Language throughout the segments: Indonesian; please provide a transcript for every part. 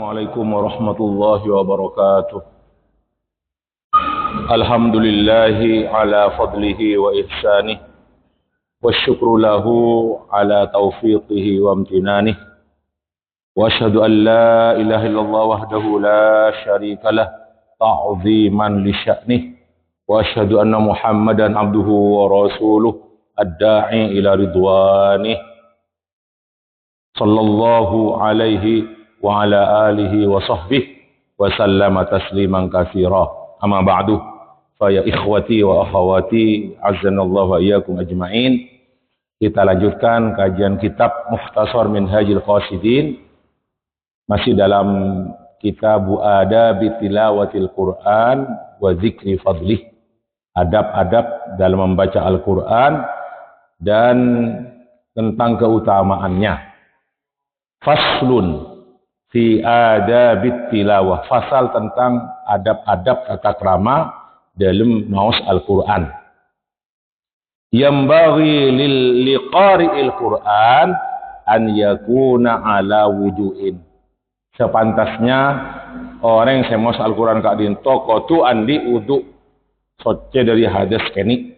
Assalamualaikum warahmatullahi wabarakatuh. Alhamdulillahi ala fadlihi wa ihsanih, wa syukru lahu ala taufiqihi wa amtinanih. Wa ashhadu an la ilaha illallah wahdahu la syarikalah ta'ziman li sya'nih. Wa ashhadu anna Muhammadan abduhu wa rasuluh ad-da'i ila ridwanih. Sallallahu alaihi wa ala alihi wa sahbihi wa sallama tasliman katsira. Amma ba'du, fa ya ikhwati wa akhawati azzanallahu wa iyyakum ajmain. Kita lanjutkan kajian kitab Mukhtasar Minhajul Qasidin, masih dalam kitab Adab Tilawatil Quran wa Zikri Fadlih, adab-adab dalam membaca Al-Quran dan tentang keutamaannya. Faslun fi adabit tilawah, fasal tentang adab-adab tata krama dalam maos Al-Quran. Yambaghi liqari'il Quran an yakuna ala wudu'in. Sepantasnya orang yang maos Al-Quran kak dinto kotu andi wudu soce dari hadas keni.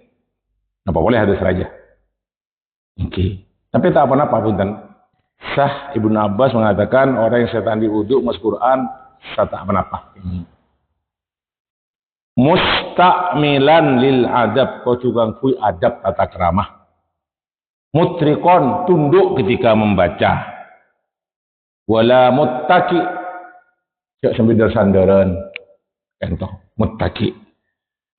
Apa boleh hadas raja? Oke. Tapi tak apa-apa punten. Sah Ibnu Abbas mengatakan orang yang setan di wudhu mas Quran sah tak apa-apa. Mustakmilan lil adab, kau juga kui adab tata keramah. Mutrikon, tunduk ketika membaca. Wala muttaki, cak sambil sandaran. Contoh muttaki.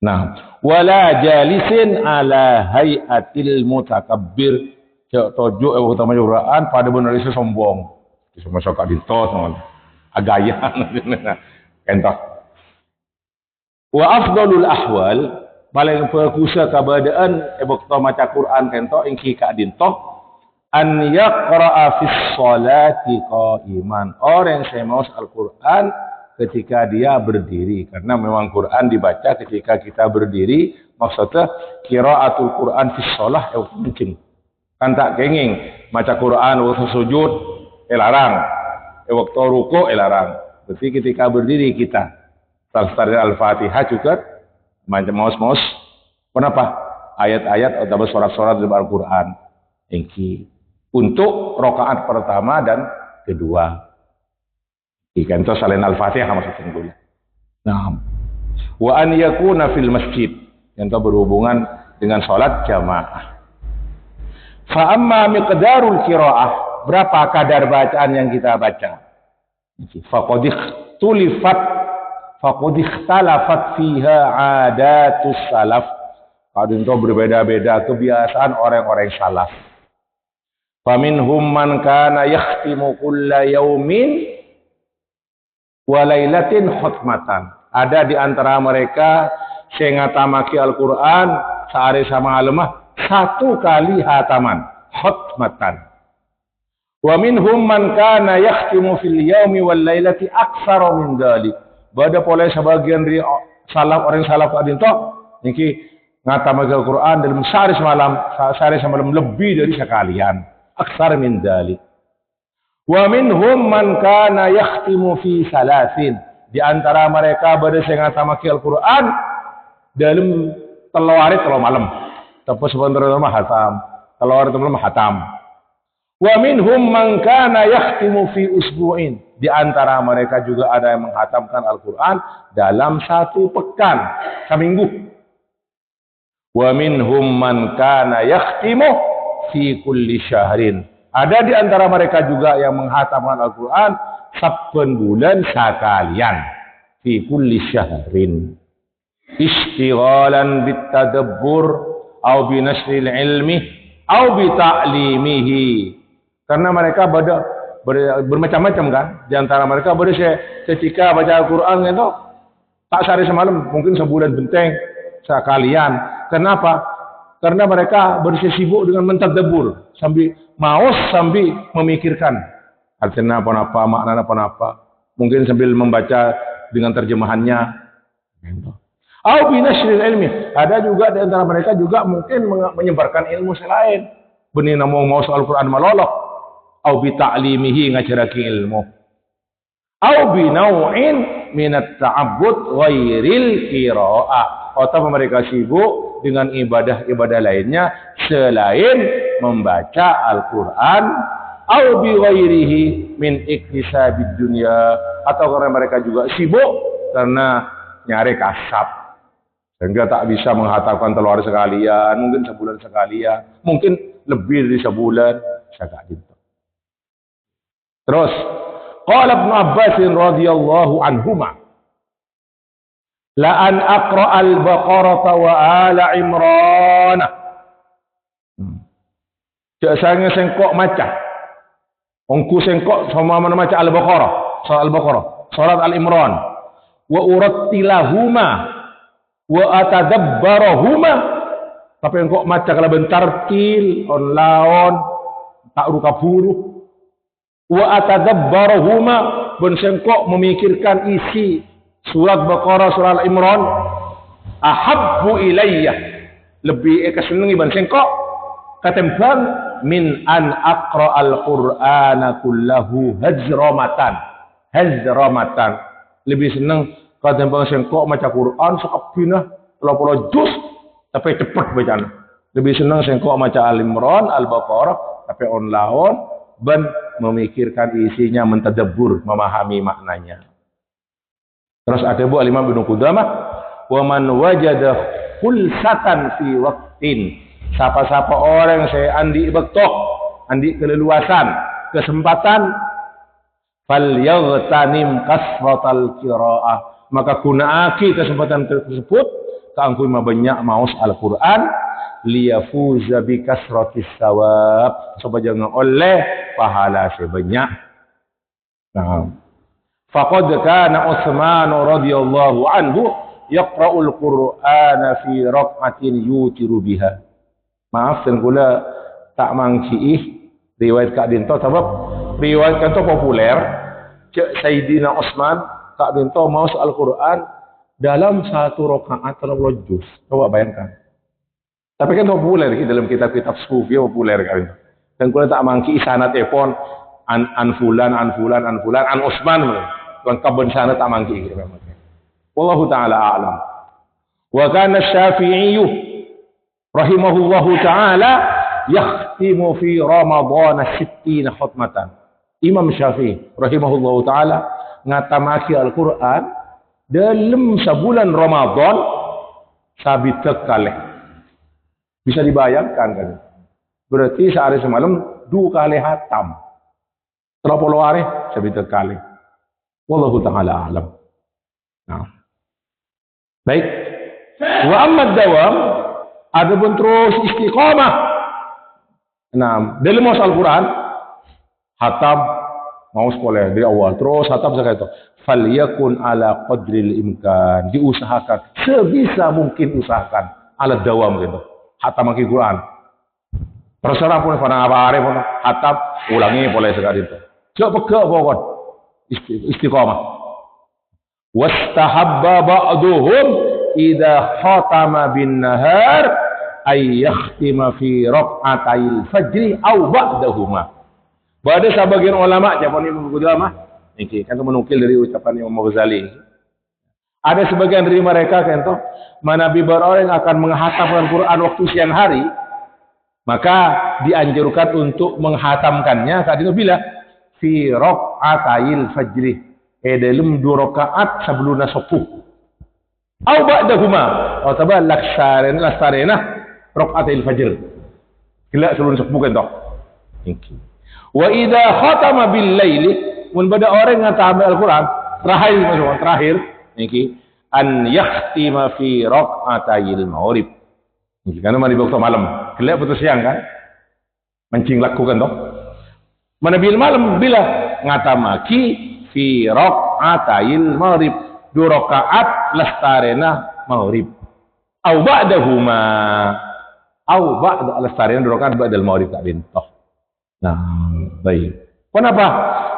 Nah, wala jalisin ala hayatil mutakabbir. Cak tojo utama juraan pada benar itu sombong. Semua sok dintos agayan. Entah. Wa afdalul ahwal, paling perkusa keadaan waktu maca Quran kento ingki ka dintos an yaqra'a fis sholati qa'iman. Orang yang mau Al-Qur'an ketika dia berdiri, karena memang Quran dibaca ketika kita berdiri, maksudnya qiraatul Quran fis shalah mungkin. Kan tak kenging maca Quran waktu sujud larang, waktu ruku larang. Berarti ketika berdiri kita tafsir Al-Fatihah juga macam maus-maus. Kenapa? Ayat-ayat atau surat-surat dalam Al-Quran. Engki untuk rakaat pertama dan kedua. Ikan itu selain Al-Fatihah maksudnya dulu. Nah, wa an yakuna fil masjid, yang itu berhubungan dengan salat jamaah. Fa amma miqdarul qiraah, berapa kadar bacaan yang kita baca? Faqad ikhtalafat fiha adatus salaf. Kadang itu berbeda-beda kebiasaan orang-orang salaf. Faminhum man kana yakhtimu kulla yaumin wa lailatin khatmatan. Ada di antara mereka sing ngatamaki Al-Qur'an sehari sama lemah satu kali hataman, khatmatan. Wa minhum man kana yakhtimu fil yaumi wal lailati aktsara min dzalik. Bada pola sebagian dari salaf, orang salaf adinto niki ngatamake Al-Qur'an dalam sehari semalam lebih dari sekalian, aktsar min dzalik. Wa minhum man kana yakhtimu fi salasin. Di antara mereka bada sing ngatamake Al-Qur'an dalam telu hari telu malam. Tapi sebenarnya mah hatam. Kalau orang itu mah hatam. Wa minhum man kana yakhtimu fi usbu'in. Di antara mereka juga ada yang menghatamkan Al-Qur'an dalam satu pekan, seminggu. Wa minhum man kana yakhtimu fi kulli syahrin. Ada di antara mereka juga yang menghatamkan Al-Qur'an saben bulan sekalian, fi kulli syahrin. Istighalan bitadabbur au bi nasril ilmi au bi ta'limihi. Karena mereka bermacam-macam kan. Di antara mereka ketika baca Al-Quran itu tak sehari semalam, mungkin sebulan benteng sekalian. Kenapa? Karena mereka bersibuk dengan mentadabbur, sambil maos sambil memikirkan artinya apa-apa, maknanya apa-apa. Mungkin sambil membaca dengan terjemahannya. Au bi nasril ilmi. Ada juga di antara mereka juga mungkin menyebarkan ilmu selain. Benih namo mau Al-Quran malolok. Au bi ta'limihi ngajaraki ilmu. au bi naw'in min at-ta'abbud ghairil qira'ah, atau mereka sibuk dengan ibadah-ibadah lainnya selain membaca Al-Qur'an, au bi ghairihi min iktisabid dunya, atau karena mereka juga sibuk karena nyari kasab sehingga tak bisa menghatamkan telur sekalian, mungkin sebulan sekalian, mungkin lebih dari sebulan sekali. Terus qala Ibnu Abbas radhiyallahu anhuma, la an aqra al-Baqarah wa ala Imran. Cak sange sengkok maca. Ongku sengkok sama mana maca Al-Baqarah, surah Al-Baqarah, surat Al-Imran. Wa urattilahuma wa atadabbarahuma. Tapi engkau maca kalau bentar til on laon tak ruka buruh. Wa atadabbarahuma, ben sengkok memikirkan isi surat Baqarah, surah Al-Imran. Ahabbu ilayya, lebih kesenangi ben sengkok katembang min an aqra al-Qur'ana kullahu hajramatan. Lebih senang katembang sengkok maca Quran sakabina 30 juz tapi cepat bacaan. Lebih senang sengkok maca Al-Imran, Al-Baqarah tapi on laon ben memikirkan isinya, mentadabbur, memahami maknanya. Terus ada bu Al-Imam Ibnu Qudamah, wa man wajada khulsatan fi waqtin, siapa-siapa orang saya andi betok, andi keleluasan, kesempatan, falyaghtanim kasratal qiraah, maka gunaake kesempatan tersebut kanggo banyak maos Al-Qur'an, liyafuza bi kasratis sawab, supaya jangan oleh pahala sebanyak. Nah, faqad kana Utsman radhiyallahu anhu yaqra'ul Qur'ana fi raq'atin yutiru biha. Maaf dan kula tak mangkiih riwayat Kak Dinto, sebab riwayat kan populer Cek Sayyidina Utsman Kak Dinto maos Al-Qur'an dalam satu rakaat 30 juz. Coba bayangkan. Tapi kan populer dalam kitab-kitab sufi, populer kan. Dan kula tak mangki sanad telepon an fulan an Utsman lengkap ben sanad tak mangki. Wallahu taala a'lam. Wa kana Syafi'i rahimahullahu taala yakhtimu fi Ramadan 60 khatmatan. Imam Syafi'i rahimahullahu taala ngatamaki Al-Qur'an dalam sebulan Ramadan sabit kali. Bisa dibayangkan kan? Berarti sehari semalam 2 kali hatam. 30 hari sabit kali. Wallahu taala a'lam. Nah. Baik. Wa amma dawam, adapun terus istiqamah. Nah, dalam maus Al-Quran hatam maus boleh dari awal terus hatam sekali itu. Falyakun ala qadril imkan, diusahakan sebisa mungkin, usahakan ala dawam gitu. Hatam lagi Quran. Terserah pun pada apa hari pun hatam ulangi boleh sekali itu. Coba ke pokok istiqamah. Wastahabba ba'duhum idza khatama bin nahar ay yakhtima fi raq'atayil fajri aw ba'dahuma. Ada sebagian ulama Jepang Imam Qudamah niki kan menukil dari ucapan Imam Ghazali. Ada sebagian dari mereka kan toh manabi orang akan menghatamkan Quran waktu siang hari, maka dianjurkan untuk menghatamkannya saat itu bila fi raq'atayil fajri, dalam 2 rakaat sebelum subuh. Aw ba'dahuma, atau laksarena raq'atil fajr. Kila sebelum subuh kan toh. Niki. Wa idza khatama bil laili, mun bada orang ngatam Al-Qur'an terakhir niki an yakhtima fi raq'atayil maghrib. Niki kan mari waktu malam. Kila putus siang kan? Mancing lakukan toh. Mana bil malam bila ngatamaki fi raq'atayil maghrib, 2 rakaat lastarena maghrib. Au ba'dahuma, au ba'da lastarena 2 rakaat ba'dal maghrib tak bintoh. Nah, baik. Kenapa?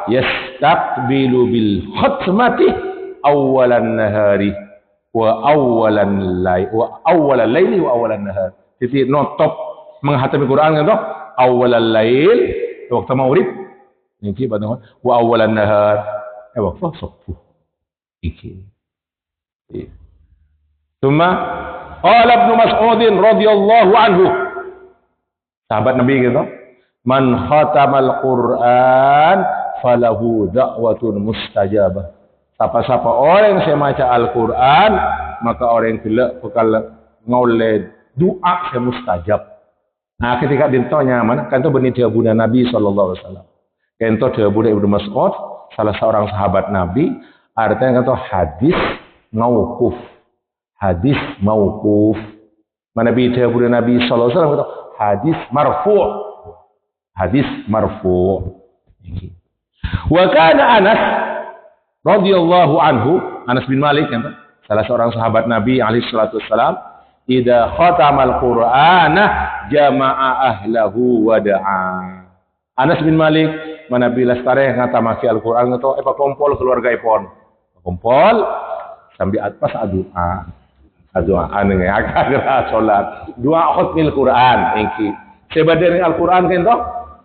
Yastaqbilu bil khatmati awalan nahari wa awalan laili wa awalan nahar. Jadi notop menghatami Quran kan toh? Awalan lail waktu maghrib. Niki pada wa awalan nahar. waktu subuh. Iki. Cuma qala Ibnu Mas'ud radhiyallahu anhu. Sahabat Nabi gitu. Man khatamal Qur'an falahu da'watun mustajabah. Siapa-siapa orang yang baca Al-Qur'an, maka orang yang gelak bakal ngoleh doa yang mustajab. Nah, ketika ditanya mana, kan itu benih diabuna Nabi sallallahu alaihi wasallam. Kan itu diabuna Ibnu Mas'ud, salah seorang sahabat Nabi, artinya kan itu hadis mauquf. Hadis mauquf. Mana Nabi diabuna Nabi sallallahu alaihi wasallam itu hadis marfu'. Hadis marfu'. Wa kana Anas radhiyallahu anhu, Anas bin Malik kan, salah seorang sahabat Nabi alaihi salatu wasallam, idza khatamal Qur'ana jama'a ahlahu wa da'a. Anas bin Malik mana bila stareh ngatamaki Al-Qur'an atau kumpul keluarga ipon. Kumpul sambil atas doa. Doa anu agak salat. Doa khutmil Qur'an engki. Sebadan Al-Qur'an kan toh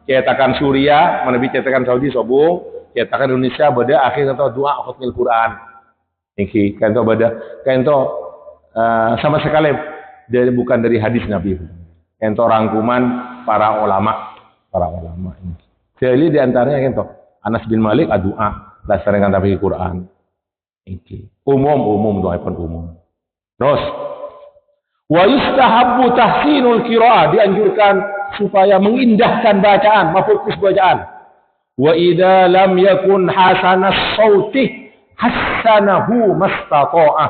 cetakan Suriah, mana cetakan Saudi sobung, cetakan Indonesia beda akhir atau doa khutmil Quran. Ini kan itu beda, kan itu sama sekali bukan dari hadis Nabi. Kan itu rangkuman para ulama ini. Jadi di antaranya kan itu Anas bin Malik doa dasarnya kan tapi Quran. Ini umum doa pun umum. Terus wa yustahabbu tahsinul qiraah, dianjurkan supaya mengindahkan bacaan, memfokus bacaan. Wa idza lam yakun hasanas sauti hasanahu mastata'ah.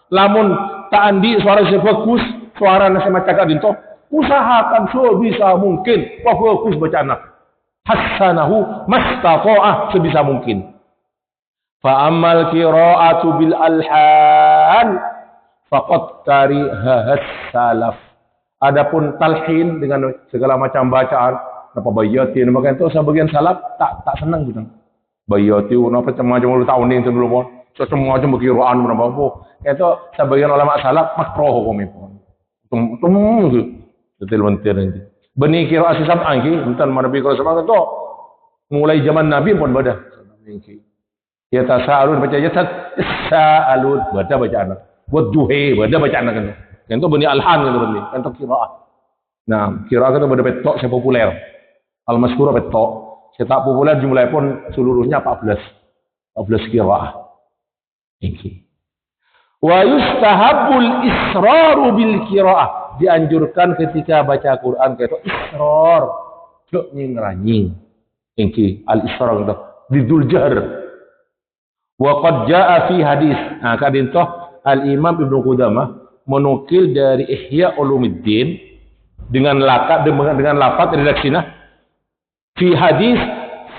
Lamun tak andi suara sebagus, suara nasi macam itu, usahakan sebisa mungkin fokus bacaan. Hasanahu mastata'ah, sebisa mungkin. Fa ammal qira'atu bil alhan faqad kariha salaf. Adapun talhin dengan segala macam bacaan, apa bayati, maka itu sebagian salaf tak senang gitu. Bayati, apa macam-macam tahun ini dulu pun, macam-macam berkiraan berapa. Itu sebagian ulama salaf makruh kami pun. Gitu. Betul ini. Benih kira asisab angki, bukan Nabi kalau sama itu mulai zaman Nabi pun beda. Ya tasa'alun baca tasa'alun baca bacaan. Buat duhe baca bacaan kan. Yang itu benih alhan gitu benih, yang itu kiraah. Nah, kiraah itu beda petok saya populer. Al-Masyhur petok. Saya tak populer jumlahnya pun seluruhnya 14 kiraah. Ini. Wa yustahabbul israru bil kiraah. Dianjurkan ketika baca Quran itu israr. Dok nying-ranying. Ini al-israr itu bidul jahr. Wa qad jaa fi hadis. Nah, kadin toh Al-Imam Ibnu Qudamah menukil dari Ihya Ulumuddin dengan lafaz redaksinya fi hadis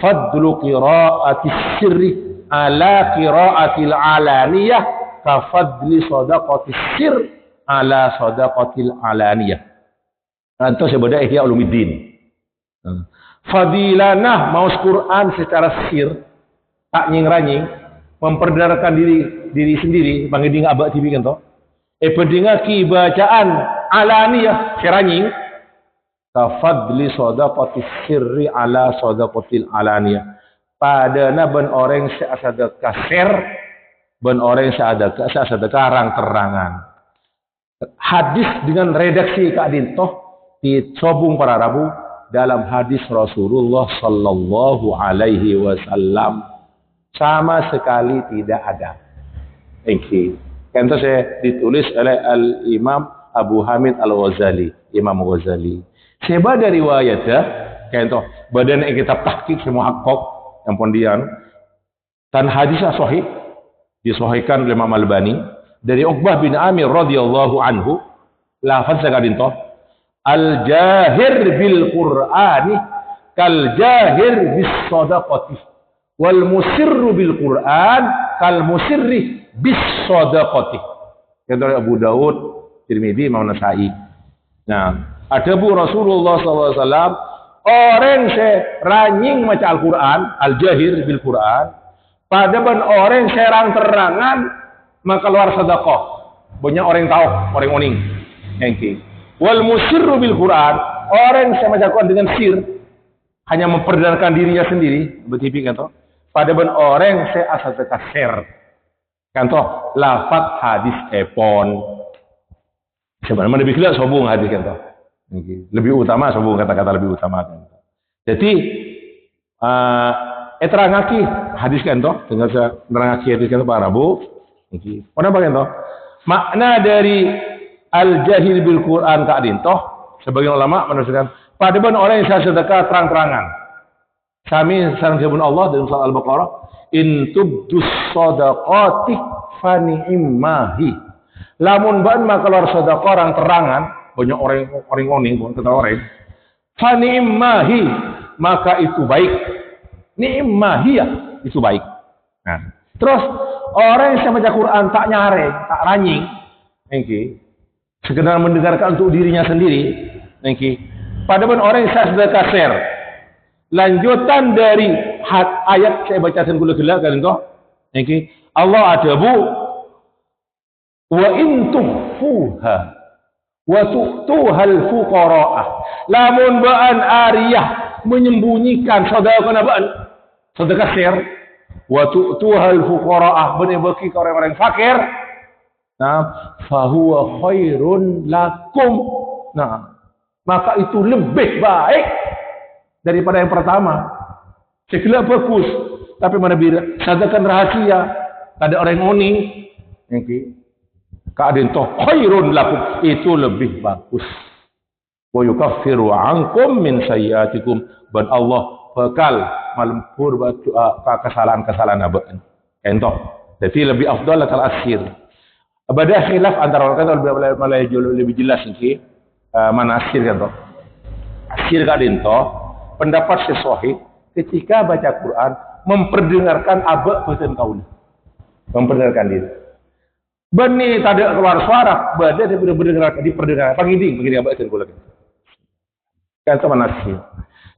fadlu qira'ati sirri ala qira'atil alaniyah ka fadli sadaqati sir ala sadaqatil alaniyah. Itu sebeda Ihya Ulumuddin. Fadilanah maus Quran secara sir tak nying-ranying memperdengarkan diri sendiri bangeding abak TV kan toh. Pedengaki bacaan alaniyah seranying kafadli sadaqati sirri ala sadaqatil alaniyah. Padana ben orang sedekah ser ben orang sedekah terang-terangan. Hadis dengan redaksi kadin toh disobung para rabu dalam hadis Rasulullah sallallahu alaihi wasallam sama sekali tidak ada. Thank you. Itu saya ditulis oleh Al-Imam Abu Hamid Al-Ghazali, Imam Ghazali. Seba dari riwayatnya, itu badan kitab tahqiq semua hakok yang pondian. Dan hadisnya sahih, disahihkan oleh Imam Al-Albani dari Uqbah bin Amir radhiyallahu anhu, lafaz sekadin toh, al-jahir bil Qur'ani kal jahir bis sadaqati wal musirru bil Qur'an kal musirri bis sadaqati. Itu Abu Daud, Tirmidzi, Imam Nasa'i. Nah, ada bu Rasulullah SAW orang seranying maca Al-Quran, al-jahir bil Quran, pada ben orang serang terangan maka luar sedekah. Banyak orang tahu, orang oning. Engki. Wal musirru bil Quran, orang saya maca Quran dengan sir, hanya memperdengarkan dirinya sendiri, bertipi kan toh. pada ben orang saya asal terkasir. Kan toh lafaz hadis epon. Sebenarnya lebih gila sobung hadis kan toh. Lebih utama sobung kata-kata lebih utama kan. Jadi terangaki hadis kan toh dengan terangaki hadis kan Pak Rabu. Niki. Kenapa kan toh? Makna dari al-jahil bil Quran Kak Dintoh sebagian ulama menafsirkan pada ben orang yang sedekah terang-terangan. Kami sareng firman Allah dalam surah Al-Baqarah, in tubdus shadaqati fa ni'mahi. Lamun ban keluar sedekah orang terangan, banyak orang oning pun kata orang. Fa ni'mahi, maka itu baik. Ni'mahi ya, itu baik. Nah, terus orang yang baca Quran tak nyare, tak ranying, niki, sekedar mendengarkan untuk dirinya sendiri, niki. Padahal orang yang sedekah share. Lanjutan dari ayat saya bacakan gula-gula kalian toh. Niki, Allah adabu wa in tukhfuha wa tu'tuhal fuqara'ah. Lamun ba'an ariyah menyembunyikan sedekah nabaan. Sedekah share wa tu'tuhal fuqara'ah benih bagi orang-orang fakir. Nah, fahuwa khairun lakum. Nah, maka itu lebih baik daripada yang pertama. Segala bagus, tapi mana bila sadakan rahasia, ada orang ngoni, keadaan toh khairun lakum, itu lebih bagus. Wa yukaffiru ankum min sayyiatikum, dan Allah bakal melempur kesalahan-kesalahan abaan. Entah. Jadi lebih afdal kalau asyir. Ada khilaf antara orang kata lebih jelas ini mana asyir kan toh. Asyir keadaan toh pendapat sahih ketika baca Quran memperdengarkan abak beten kaul, memperdengarkan diri. Bani tidak keluar suara, bade diperdengarkan. Pangiding begini abak beten kaul. Kan sama nasi.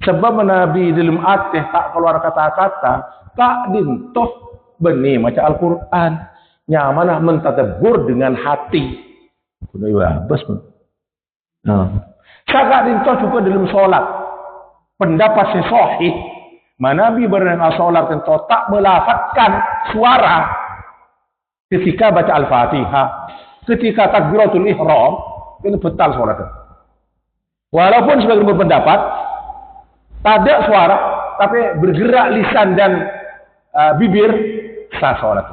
Sebab Nabi dalam ateh tak keluar kata-kata, tak dintoh bani maca Al-Quran, nyamanah mentadabbur dengan hati. Kuno bas. Nah, sakak dintoh juga dalam sholat. Pendapat sahih, Nabi berdengar salat tentu tak melafazkan suara ketika baca Al-Fatihah, ketika takbiratul ihram, itu batal salat. Walaupun sebagian berpendapat tak ada suara, tapi bergerak lisan dan bibir sah salat.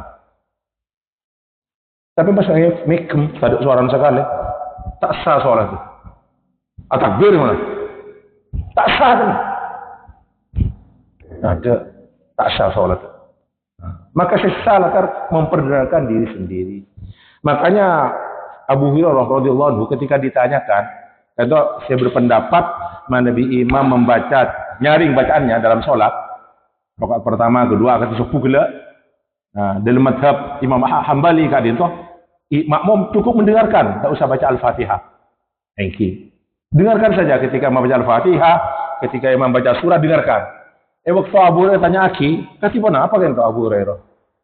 Tapi masalahnya mikem, tak ada suara sekali, tak sah salat. Takbir mana? Tak sah kan? Ada tak sah salat. Maka sesalah memperdengarkan diri sendiri. Makanya Abu Hurairah radhiyallahu anhu ketika ditanyakan, kata saya berpendapat Nabi imam membaca nyaring bacaannya dalam salat. Rakaat pertama, kedua, ketiga subuh gila. Nah, dalam mazhab Imam Hambali kadin toh makmum cukup mendengarkan, tak usah baca Al-Fatihah. Thank you. Dengarkan saja ketika membaca Al-Fatihah, ketika imam baca surah dengarkan. Waktu Abu Hurairah tanya aki, kasih apa kan tu Abu Hurairah?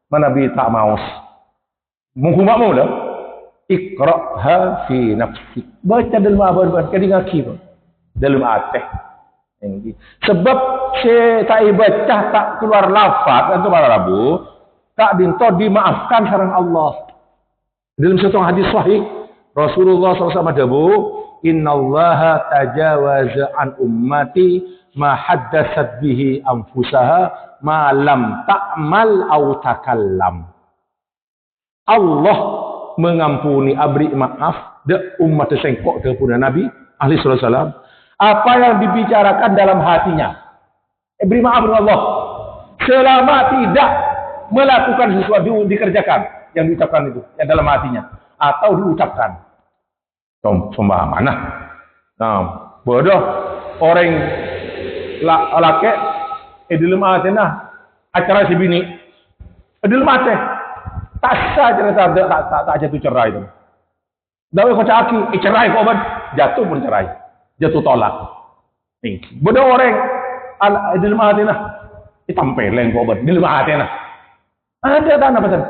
Mana Nabi tak maus. Mungkin makmum dah. Iqra'ha fi nafsi. Baca dalam abad kadang aki tu. Dalam ateh. Sebab saya tak baca tak keluar lafaz itu para Rabu, tak dinto dimaafkan sareng Allah. Dalam satu hadis sahih Rasulullah SAW dawu, innallaha tajawaza an ummati ma haddatsat bihi anfusaha ma lam ta'mal aw takallam. Allah mengampuni abri maaf de umat sengkok de puna Nabi ahli sallallahu apa yang dibicarakan dalam hatinya. Beri maaf dengan Allah selama tidak melakukan sesuatu dikerjakan yang diucapkan itu yang dalam hatinya atau diucapkan. Pemahaman. Nah, bodoh orang laki dalam hatinya acara si bini dalam hati tak sah cerita tak jatuh cerai itu. Dawe kau caki cerai kau jatuh pun cerai, jatuh tolak. Bodoh orang dalam hatinya ditampeleng kau dalam hatinya ada tanah pasal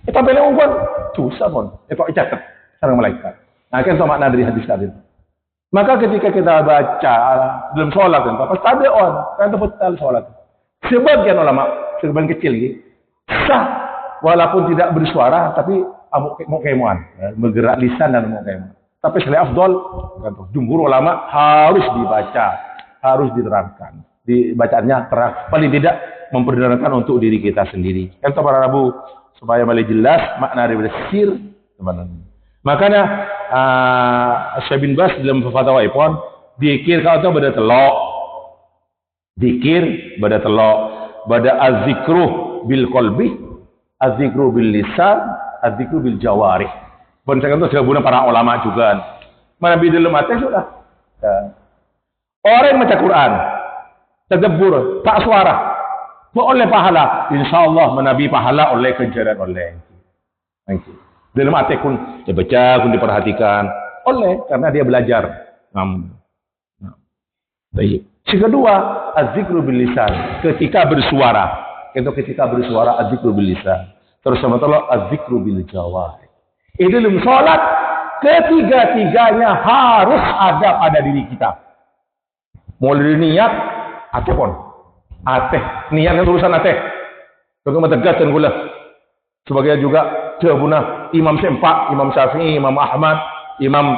ditampeleng kau dosa pun itu icatat sareng malaikat. Nah, kan sama makna dari hadis tadi. Maka ketika kita baca dalam sholat, pas ada on, kan itu betul sholat. Sebagian ulama, sebagian kecil gitu, sah walaupun tidak bersuara tapi mau kemuan, bergerak lisan dan mau kemuan. Tapi selain afdol, jumhur ulama harus dibaca, harus diterangkan. Dibacaannya keras, paling tidak memperdengarkan untuk diri kita sendiri. Kan para Rabu supaya lebih jelas makna daripada sir, teman-teman. Makanya Syekh bin Bas dalam fatwa Ipon, dikir kau tahu beda telok, dikir beda telok, beda azikru bil qalbi, azikru bil lisan, azikru bil jawarih. Bencana itu sudah guna para ulama juga. Mana di dalam hati sudah. Orang yang baca Quran, tadabbur, tak suara, boleh pahala. Insya Allah menabi pahala oleh kejaran oleh. Dalam hati pun dia baca, pun diperhatikan oleh karena dia belajar. Baik. Yang kedua, az-zikru bil lisan. Ketika bersuara, itu ketika bersuara az-zikru bil lisan. Terus sama-sama az-zikru bil jawarih. Itu dalam sholat, ketiga-tiganya harus ada pada diri kita. Mulai niat, ateh pun. Ateh, niat yang tulisan ateh. Bagaimana tegas dan gula. Sebagai juga jawabuna Imam Sempak, Imam Syafi'i, Imam Ahmad, Imam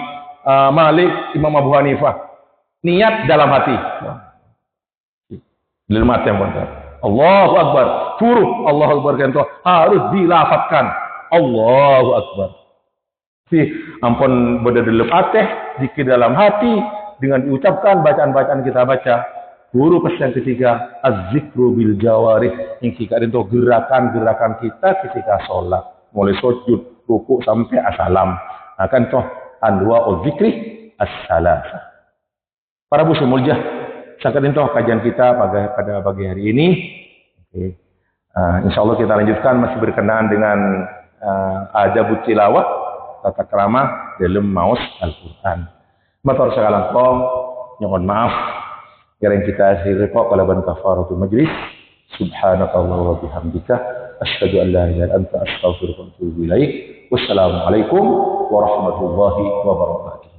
Malik, Imam Abu Hanifah. Niat dalam hati. Dalam hati yang benar. Allahu Akbar. Furuh Allahu Akbar kan harus dilafatkan. Allahu Akbar. Si ampun berada dalam ateh, zikir dalam hati, dengan diucapkan bacaan-bacaan kita baca. Guru pesan ketiga, az-zikru bil jawarih, yang kita itu gerakan-gerakan kita ketika sholat, mulai sujud, ruku sampai asalam. Akan toh anwa zikri as-salah. Para busu muljah, sekarang itu kajian kita pada pagi hari ini. Okay. Insya Allah kita lanjutkan masih berkenaan dengan adabut tilawah, tata krama dalam maos Al-Quran. Matur sakalang kong, mohon maaf. Yang kita akhiri kok kalaban kafaratul majlis. Subhanakallah wa bihamdika. Asyhadu an la ilaha illa anta astaghfiruka wa atubu ilaik. Wassalamualaikum warahmatullahi wabarakatuh.